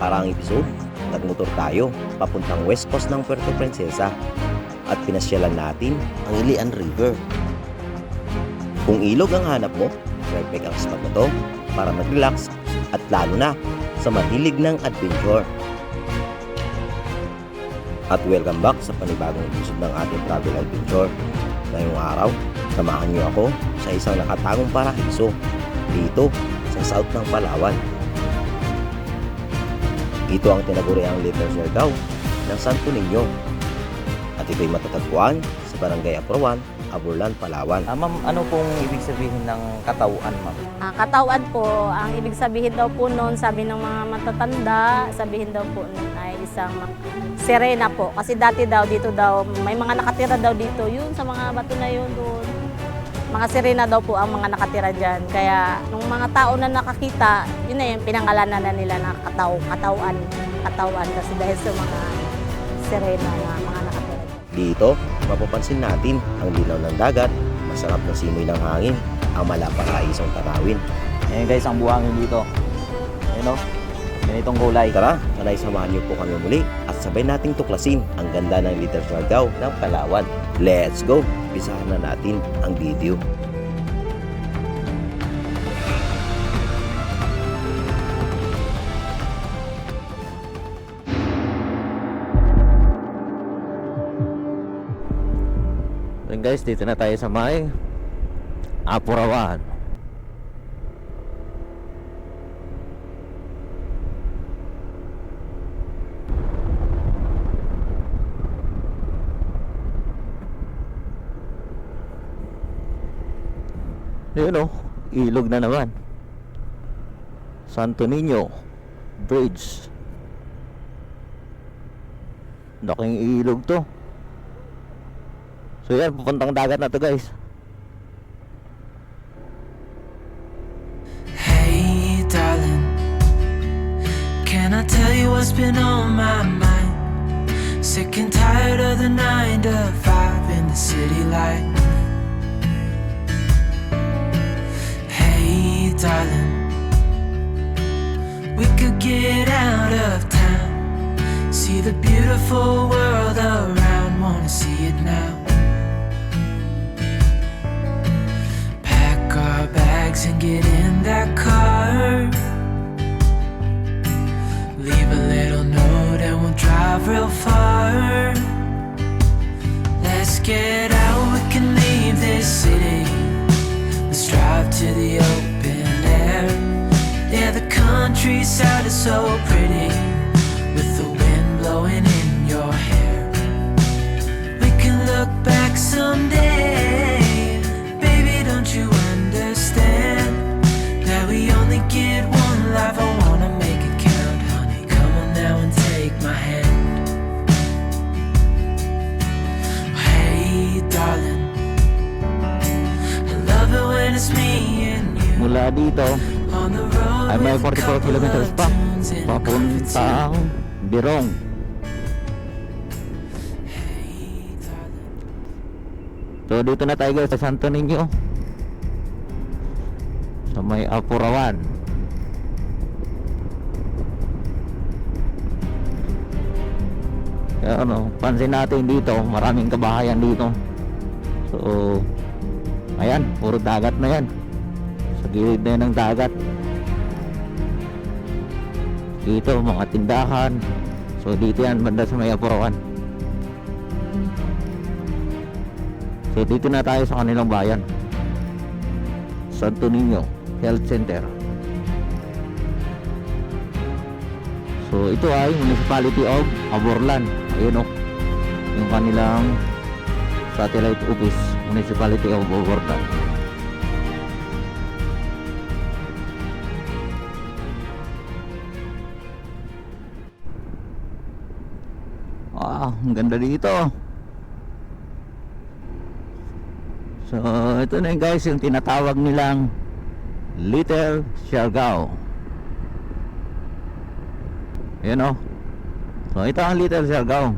nakaraang episode, nagmotor tayo papuntang west coast ng Puerto Princesa at pinasyalan natin ang Ilian River. Kung ilog ang hanap mo, perfect ang spot na to para mag-relax at lalo na sa mahilig ng adventure. At welcome back sa panibagong episode ng ating travel adventure. Ngayong araw, samahan niyo ako sa isang nakatagong paraiso dito sa south ng Palawan. Ito ang tinaguriang Little Siargao ng Santo Niño at ito'y matatagpuan sa Barangay Aproan, Aburlan, Palawan. Ma'am, ano pong ibig sabihin ng katauan, ma'am? Katawan po, ang ibig sabihin daw po noon, sabi ng mga matatanda, sabihin daw po noon ay isang sirena po. Kasi dati daw dito daw, may mga nakatira daw dito, yun sa mga bato na yun doon. Mga sirena daw po ang mga nakatira dyan. Kaya nung mga tao na nakakita, yun na yung pinangalanan na nila na katawan. Kasi dahil sa mga sirena na mga nakatira dyan. Dito, mapapansin natin ang linaw ng dagat, masarap na simoy ng hangin, ang malaparaisang tanawin. Ayan guys, ang buhangin dito. Ayan o, ganitong kulay. Tara, sanay samahan niyo po kami muli at sabay nating tuklasin ang ganda ng Little Siargao ng Palawan. Let's go! Umpisahan na natin ang video. Ayan guys, dito na tayo sa may Apurawan. Yun o, ilog na naman. Santo Niño Bridge. Laking ilog to. So yan, pupuntang dagat na to guys. Hey darling, can I tell you what's been on my mind? Sick and tired of the 9 to 5 in the city light. Hey darling, we could get out of town, see the beautiful world around, wanna see it now. Pack our bags and get in that car, leave a little note and we'll drive real far. Let's get out, we can leave this city, let's drive to the open air. Yeah, the countryside is so pretty, with the wind blowing in your hair. We can look back someday, baby, don't you understand that we only get one life? I wanna make it count, honey, come on now and take my hand. Hey darling, I love it when it's me and you. Mula dito On the road ay may with a 44 couple kilometers of pa tunes and coffee papuntang Birong. Hey darling, So dito na tayo guys sa Santo Niño, sa may Apurawan. Kaya ano, pansin natin dito, maraming kabahayan dito. So ayan, puro dagat na yan. Sa gilid na yan ng dagat. Dito mga tindahan. So dito yan, banda sa may Apurawan. So dito na tayo sa kanilang bayan, Santo Niño Health Center. So ito ay Municipality of Aburlan. Ayun o, yung kanilang satellite office, Municipality of Aburlan. Ang ganda dito. So ito na yun guys, yung tinatawag nilang Little Siargao. Ayan o. So ito ang Little Siargao.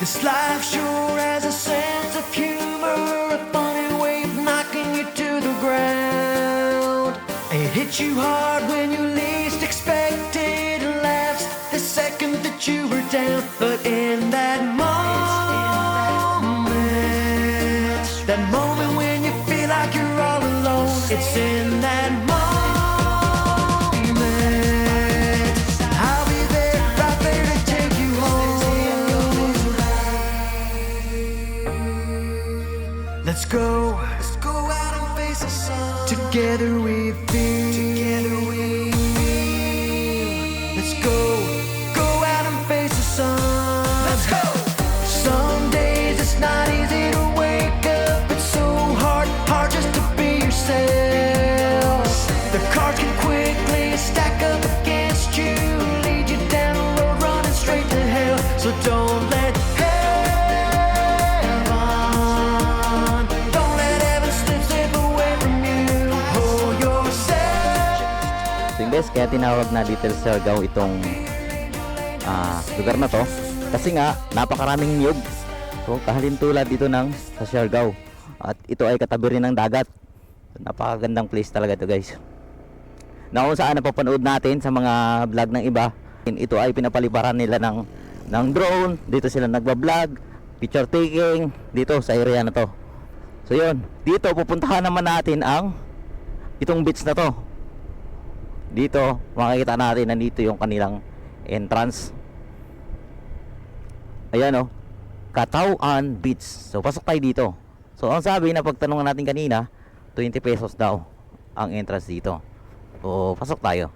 This life sure has a sense of humor, a funny way of knocking you to the ground. It hits you hard when you least expect it, and laughs the second that you were down. But in that moment when you feel like you're all alone, it's in that moment. I'll be there, right there to take you home. Let's go out and face the sun. Together we feel. Let's go out and face the sun. Let's go. Some days it's not easy to wake up. It's so hard just to be yourself. The cards can quickly stack up against you, lead you down a road running straight to hell. So don't let heaven slip away from you. Hold yourself. So guys, kaya tinawag na Little Siargao itong lugar na to kasi nga napakaraming niyog. So kahalintulad dito ng sa Siargao, at ito ay katabi rin ng dagat. Napakagandang place talaga to guys, na kung saan napapanood natin sa mga vlog ng iba. Ito ay pinapaliparan nila ng drone. Dito sila nagba-vlog, picture taking dito sa area na to. So yun, dito pupuntahan naman natin ang itong beach na to. Dito makikita natin, nandito yung kanilang entrance. Ayan o, Katawan Beach. So pasok tayo dito. So ang sabi na pagtanungan natin kanina, 20 pesos daw ang entrance dito. So pasok tayo.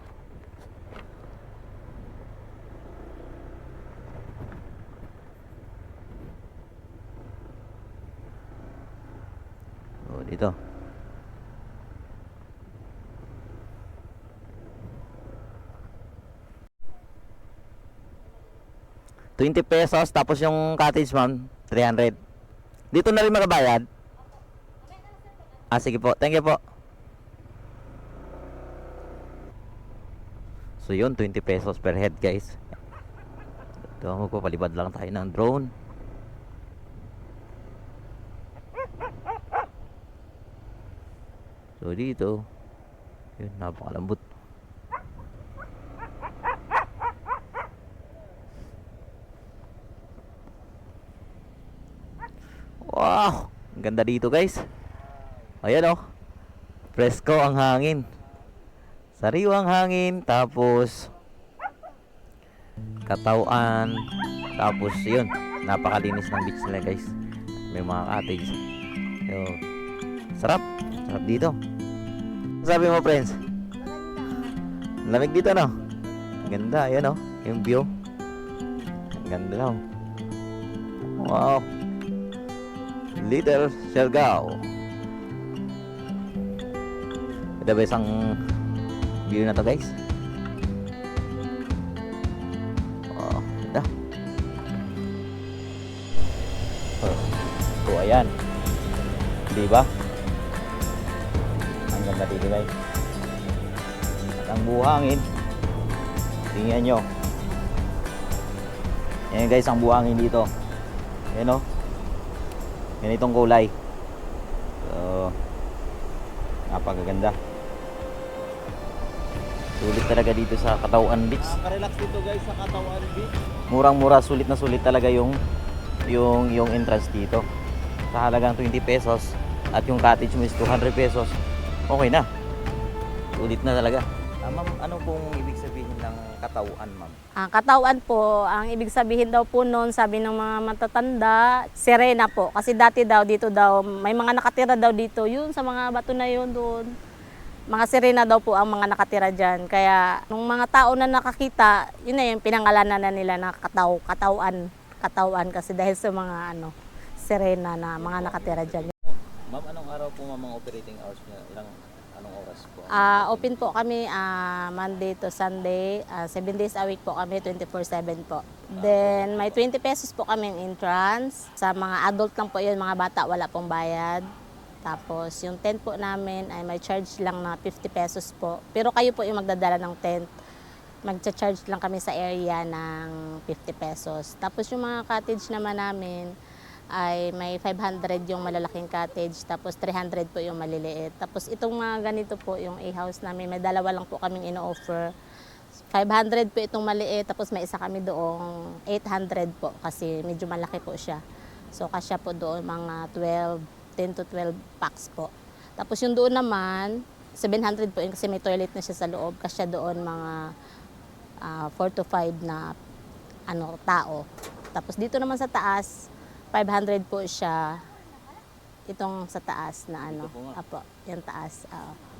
So dito. ₱20 tapos yung cottage ma'am 300. Dito na rin magabayad? Sige po, thank you po. So yun, 20 pesos per head guys. Ito, magpapalipad lang tayo ng drone. So dito, yun, napakalambot. Wow, ang ganda dito guys. Ayan oh, presko ang hangin, sariwang hangin, tapos katawan, tapos yun, napakalinis ng beach nila guys. May mga cottage. Yo, sarap dito. Sabi mo friends, lamig dito no? Ganda, ayan oh, yung view, ang ganda lang. Wow, Little Siargao. The best ang view na to guys. Oh, ganda. So ayan, diba? Ang ganda dito guys. At ang buhangin, tingnan nyo. Ayan guys, ang buhangin dito. Ayan o, ganitong kulay. So napakaganda. Sulit talaga dito sa Katawan Beach. Relax dito guys sa Katawan Beach. Murang-mura, sulit na sulit talaga yung entrance dito. Sa halagang 20 pesos at yung cottage mo is 200 pesos. Okay na. Sulit na talaga. Ma'am, ano pong ibig sabihin ng katawan, ma'am? Ang katawan po, ang ibig sabihin daw po noon, sabi ng mga matatanda, sirena po. Kasi dati daw dito daw, may mga nakatira daw dito. Yun, sa mga bato na yun doon. Mga sirena daw po ang mga nakatira dyan. Kaya, nung mga tao na nakakita, yun na yung pinangalanan na nila na katawan. Kasi dahil sa mga sirena na mga nakatira dyan. Ma'am, anong araw po ma'am ang operating hours niya? Anong oras po? Open po kami Monday to Sunday. 7 days a week po kami, 24/7 po. Then may 20 pesos po kaming entrance. Sa mga adult lang po yun, mga bata wala pong bayad. Tapos yung tent po namin ay may charge lang na 50 pesos po. Pero kayo po yung magdadala ng tent. magcha-charge lang kami sa area ng 50 pesos. Tapos yung mga cottage naman namin ay may 500 yung malalaking cottage, tapos 300 po yung maliliit. Tapos itong mga ganito po, yung A-house namin, may dalawa lang po kaming ino-offer. 500 po itong maliit, tapos may isa kami doong 800 po kasi medyo malaki po siya. So kasya po doon mga 10 to 12 packs po. Tapos yung doon naman, 700 po yun kasi may toilet na siya sa loob. Kasya doon mga 4 to 5 na tao. Tapos dito naman sa taas, 500 po siya. Itong sa taas na Apo, yung taas.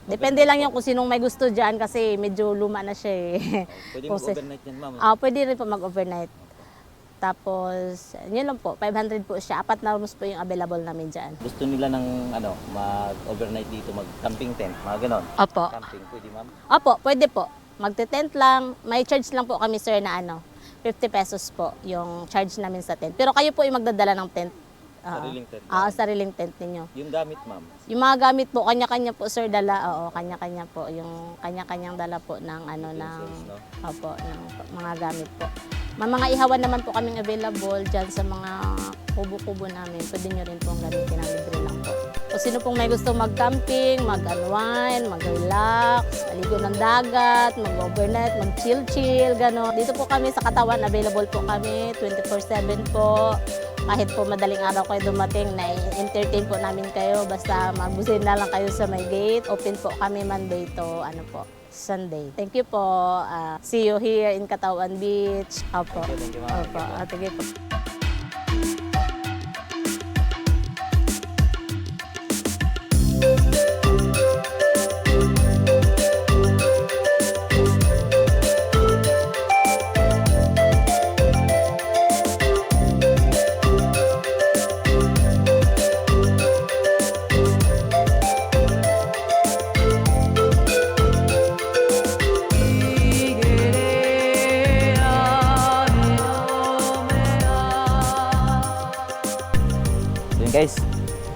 Depende lang yung kung sinong may gusto dyan kasi medyo luma na siya eh. Pwede Kung si- mag-overnight yan, ma'am. Pwede rin po mag-overnight. Tapos, yun lang po, 500 po siya. 4 na rooms po yung available namin dyan. Gusto nila ng mag-overnight dito, mag-camping tent, mga ganon. Opo. Camping, pwede ma'am? Opo, pwede po. Magte-tent lang. May charge lang po kami, sir, na 50 pesos po yung charge namin sa tent. Pero kayo po yung magdadala ng tent. Sariling tent. Sariling tent ninyo. Yung gamit, ma'am. Yung mga gamit po, kanya-kanya po, sir, dala. Oo, kanya-kanya po. Yung kanya-kanyang dala po ng Utensils, no? Opo, ng mga gamit po. May mga ihawan naman po kaming available dyan sa mga kubo-kubo namin. Pwede nyo rin pong gamitin ang libre lang po. O sino pong may gusto mag-camping, mag-unwind, mag-relax, maligo ng dagat, mag-overnight, mag-chill-chill, gano'n. Dito po kami sa Katawan, available po kami 24/7 po. Kahit po madaling araw kayo dumating, na-entertain po namin kayo. Basta magbusin na lang kayo sa may gate. Open po kami Monday to Sunday. Thank you po. See you here in Katawan Beach. Opo. Thank you, ma'am. Opo. Sige po. Yun guys,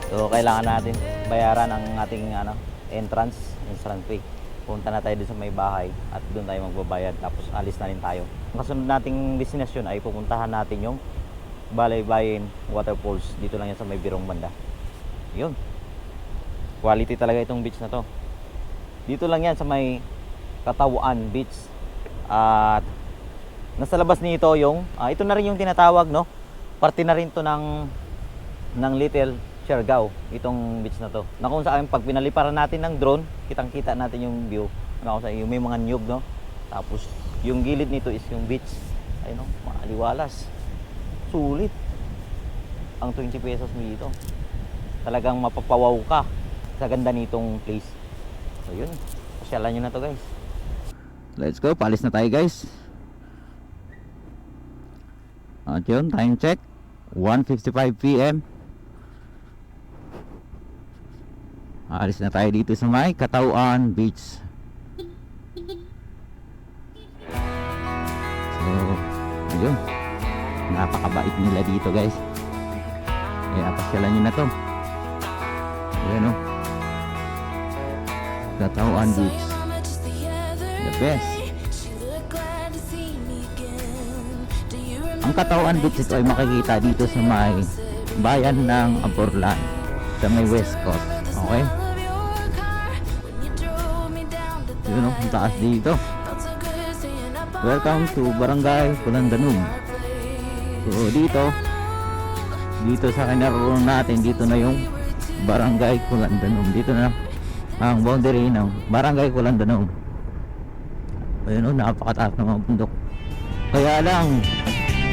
so kailangan natin bayaran ang ating entrance fee. Punta na tayo dun sa may bahay at doon tayo magbabayad, tapos alis na rin tayo. Ang kasunod nating destination ay pupuntahan natin yung Balaybayin Waterfalls. Dito lang yan sa may Birong Banda. Yun, quality talaga itong beach na to. Dito lang yan sa may Katawan Beach. At nasa labas nito yung ito na rin yung tinatawag, no, parte na rin to ng Little Siargao, itong beach na to. Na kung saan pag pinaliparan natin ng drone, kitang-kita natin yung view. Na kung saan yung may mga niyog, no. Tapos yung gilid nito is yung beach. Ay no, maaliwalas. Sulit. Ang 20 pesos mo dito. Talagang mapapawaw ka sa ganda nitong place. So yun, pasyalan nyo na to guys. Let's go, paalis na tayo guys. At yun, time check 1:55 PM. Alis na tayo dito sa may Katawan Beach. So, ayun, napakabait nila dito guys. Kaya pasyalan nyo na to. Ayan o, Katawan Beach, the best. Ang Katawan Beach ito ay makikita dito sa may bayan ng Aborlan, sa may West Coast. Okay? Yun o, ang taas dito. Welcome to Barangay Kulandanum. So dito sa kinaroon natin, dito na yung Barangay Kulandanum. Dito na ang boundary ng Barangay Kulandanum. Ayun o, napakataas ng mga bundok. Kaya lang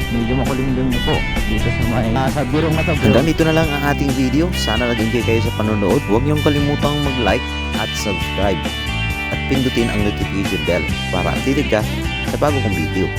medyo makulimlim na po dito sa may sa Birong na to. Hanggang dito na lang ang ating video. Sana nag-enjoy kayo sa panonood. Huwag niyong kalimutang mag-like at subscribe. At pindutin ang notification bell para updated ka sa bago kong video.